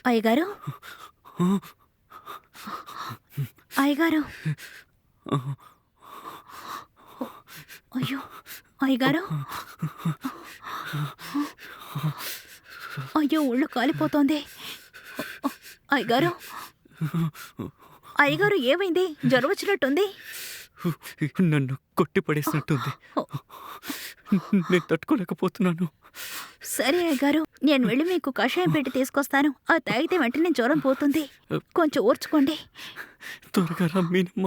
అయ్యగారు, అయ్యగారు, అయ్యో అయ్యగారు, అయ్యో ఒళ్ళు కాలిపోతోంది. అయ్యగారు, అయ్యగారు ఏమైంది? జ్వరం వచ్చినట్టుంది. నన్ను కొట్టి పడేసినట్టుంది. నేను తట్టుకోలేకపోతున్నాను. సరే అయ్యగారు, నేను వెళ్ళి మీకు కషాయం పెట్టి తీసుకొస్తాను. ఆ తాగితే వెంటనే జ్వరం పోతుంది. కొంచెం ఓర్చుకోండి. త్వరగా రా మీనమ్మ.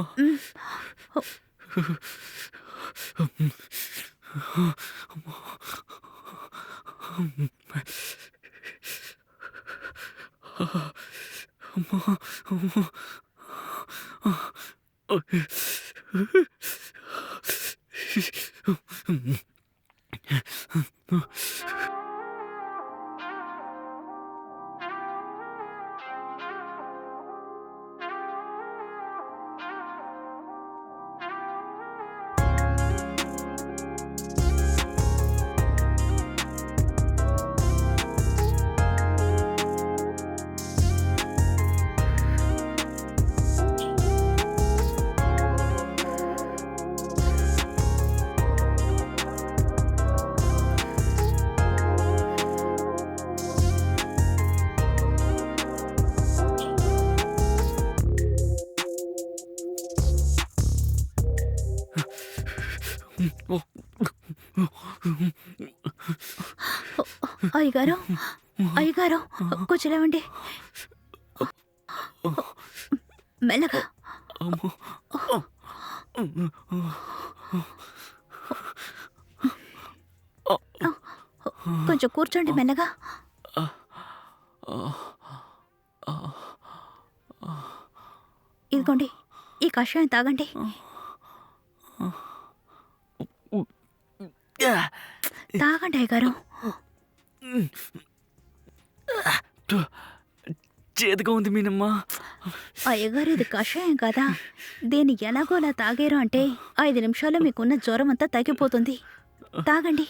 అయ్యగారు, అయ్యగారు, కొంచెం లేవండి. మెల్లగా. కొంచెం కూర్చోండి మెల్లగా. ఇదిగోండి, ఈ కషాయం తాగండి. తాగండి అయ్యగారు. చేదుగా ఉంది మీనమ్మ. అయ్యగారు, ఇది కషాయం కదా. దీన్ని ఎలాగోలా తాగారు అంటే 5 నిమిషాల్లో మీకున్న జ్వరం అంతా తగ్గిపోతుంది. తాగండి.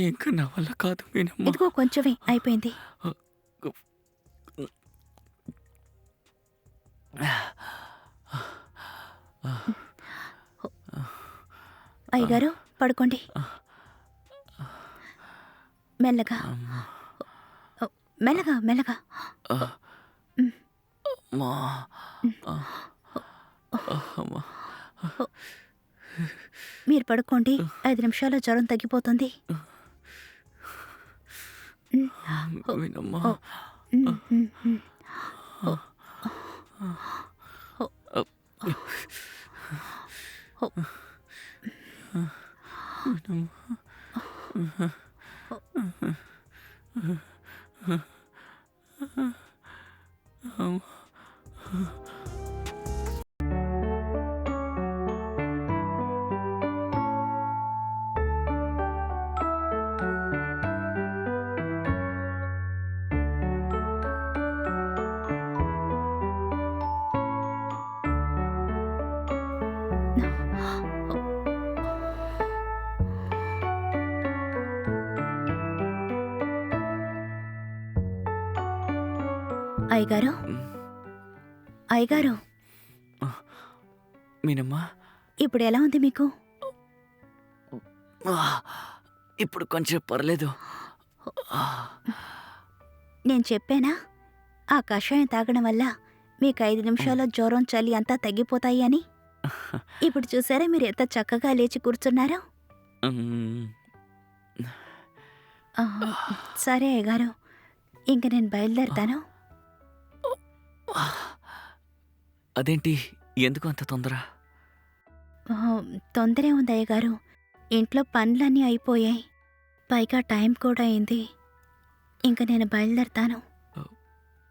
ఇంకా నా వల్ల కాదు మీనమ్మ. ఇదిగో కొంచెమే అయిపోయింది. అయ్యగారు, పడుకోండి మెల్లగా. మెల్లగా మెల్లగా. మీరు పడుకోండి. 5 నిమిషాల్లో జ్వరం తగ్గిపోతుంది. మీనమ్మ. అయ్యగారు, అయ్యగారు, మీనమ్మ. ఇప్పుడు ఎలా ఉంది మీకు? ఇప్పుడు కొంచెం పర్లేదు. నేను చెప్పానా ఆ కషాయం తాగడం వల్ల మీకు 5 నిమిషాల్లో జ్వరం, చలి అంతా తగ్గిపోతాయి అని? ఇప్పుడు చూసారా మీరు ఎంత చక్కగా లేచి కూర్చున్నారో. సరే అయ్యగారు, ఇంక నేను బయలుదేరుతాను. అదేంటి, ఎందుకు అంత తొందర? తొందరే ఉంది అయ్యగారు. ఇంట్లో పనులన్నీ అయిపోయాయి. పైగా టైం కూడా అయింది. ఇంక నేను బయలుదేరుతాను.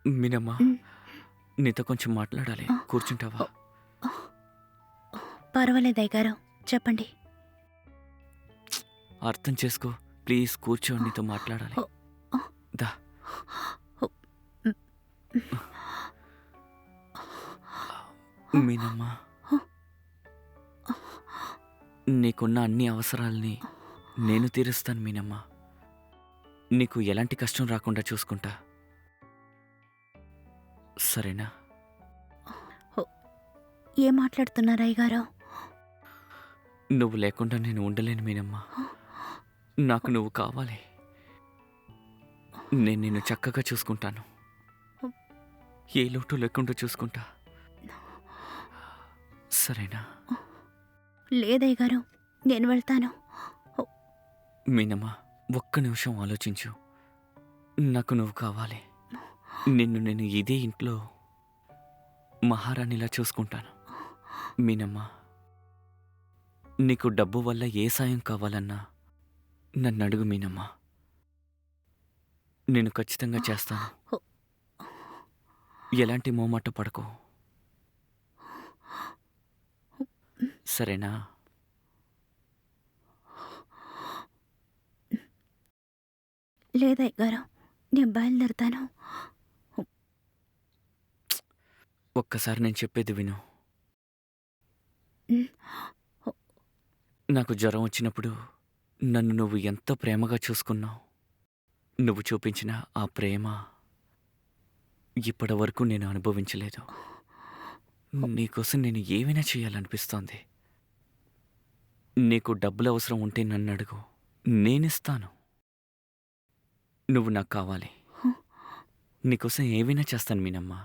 మీనమ్మ, నీతో కొంచెం మాట్లాడాలి. కూర్చుంటావా? పర్వాలేదు అయ్యగారు, చెప్పండి. అర్థం చేసుకో ప్లీజ్. కూర్చో, నీతో మాట్లాడాలి. దా. మీనమ్మా, నీకున్న అన్ని అవసరాల్ని నేను తీరుస్తాను మీనమ్మా. నీకు ఎలాంటి కష్టం రాకుండా చూసుకుంటా, సరేనా? ఏం మాట్లాడుతున్నారు అయ్యగారు? నువ్వు లేకుండా నేను ఉండలేను మీనమ్మా. నాకు నువ్వు కావాలి. నేను నిన్ను చక్కగా చూసుకుంటాను. ఏ లోటు లేకుండా చూసుకుంటా, సరేనా? లేదయ్యగారు, నేను వెళ్తాను. మీనమ్మా, ఒక్క నిమిషం ఆలోచించు. నాకు నువ్వు కావాలి. నిన్ను నేను ఇదే ఇంట్లో మహారాణిలా చూసుకుంటాను. మీనమ్మా, నీకు డబ్బు వల్ల ఏ సాయం కావాలన్నా నన్ను అడుగు మీనమ్మా. నేను ఖచ్చితంగా చేస్తాను. ఎలాంటి మోమాట పడకు, సరేనా? లేదయ్యగారు, నేను బయలుదేరుతాను. ఒక్కసారి నేను చెప్పేది విను. నాకు జ్వరం వచ్చినప్పుడు నన్ను నువ్వు ఎంత ప్రేమగా చూసుకున్నావు. నువ్వు చూపించిన ఆ ప్రేమ ఇప్పటి వరకు నేను అనుభవించలేదు. నీకోసం నేను ఏమైనా చేయాలనిపిస్తోంది. నీకు డబ్బులు అవసరం ఉంటే నన్ను అడుగు, నేనిస్తాను. నువ్వు నాకు కావాలి. నీకోసం ఏమైనా చేస్తాను మీనమ్మా.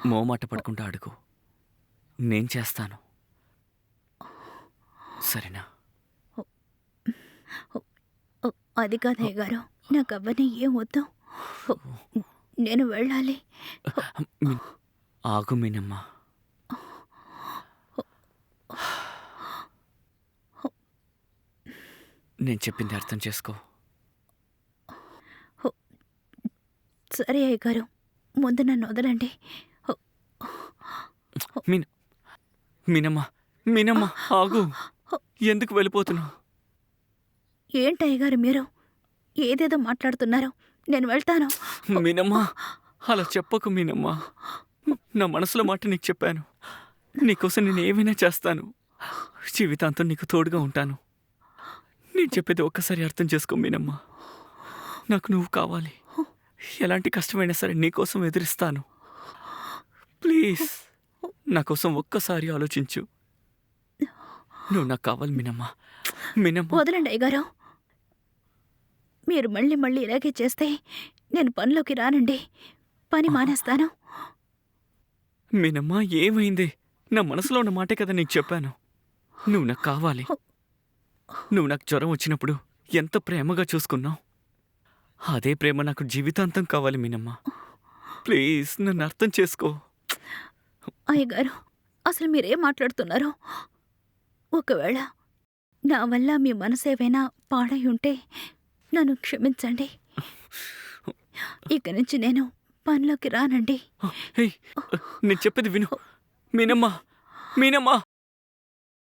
మోమాట పడకుండా అడుగు, నేను చేస్తాను, సరేనా? అది కాదు అయ్యగారు, నాకు అవన్నీ ఏం వద్దు. నేను వెళ్ళాలి. ఆగు మీనమ్మా. నేను చెప్పింది అర్థం చేసుకో. సరే అయ్యగారు, ముందు నన్ను వదలండి. మీనమ్మా, మీనమ్మా ఆగు. ఎందుకు వెళ్ళిపోతున్నావు? ఏంటయ్యగారు మీరు ఏదేదో మాట్లాడుతున్నారు? నేను వెళ్తాను. మీనమ్మా, అలా చెప్పకు మీనమ్మా. నా మనసులో మాట నీకు చెప్పాను. నీకోసం నేను ఏమైనా చేస్తాను. జీవితాంతం నీకు తోడుగా ఉంటాను. నేను చెప్పేది ఒక్కసారి అర్థం చేసుకో మీనమ్మా. నాకు నువ్వు కావాలి. ఎలాంటి కష్టమైనా సరే నీకోసం ఎదురిస్తాను. ప్లీజ్, నా కోసం ఒక్కసారి ఆలోచించు. నువ్వు నాకు కావాలి మీనమ్మా. మీనమ్మా, వదలండి అయ్యగారు. మీరు మళ్ళీ మళ్ళీ ఇలాగే చేస్తే నేను పనిలోకి రానండి. పని మానేస్తాను. మీనమ్మా ఏమైంది? నా మనసులో ఉన్న మాటే కదా నీకు చెప్పాను. నువ్వు నాకు కావాలి. నువ్వు నాకు జ్వరం వచ్చినప్పుడు ఎంత ప్రేమగా చూసుకున్నావు. అదే ప్రేమ నాకు జీవితాంతం కావాలి మీనమ్మా. ప్లీజ్, నన్ను అర్థం చేసుకో. అయ్యగారు, అసలు మీరేం మాట్లాడుతున్నారు? ఒకవేళ నా వల్ల మీ మనసేవైనా పాడై ఉంటే నన్ను క్షమించండి. ఇక నుంచి నేను పనిలోకి రానండి. నేను చెప్పేది విను మీనమ్మా. మీనమ్మా,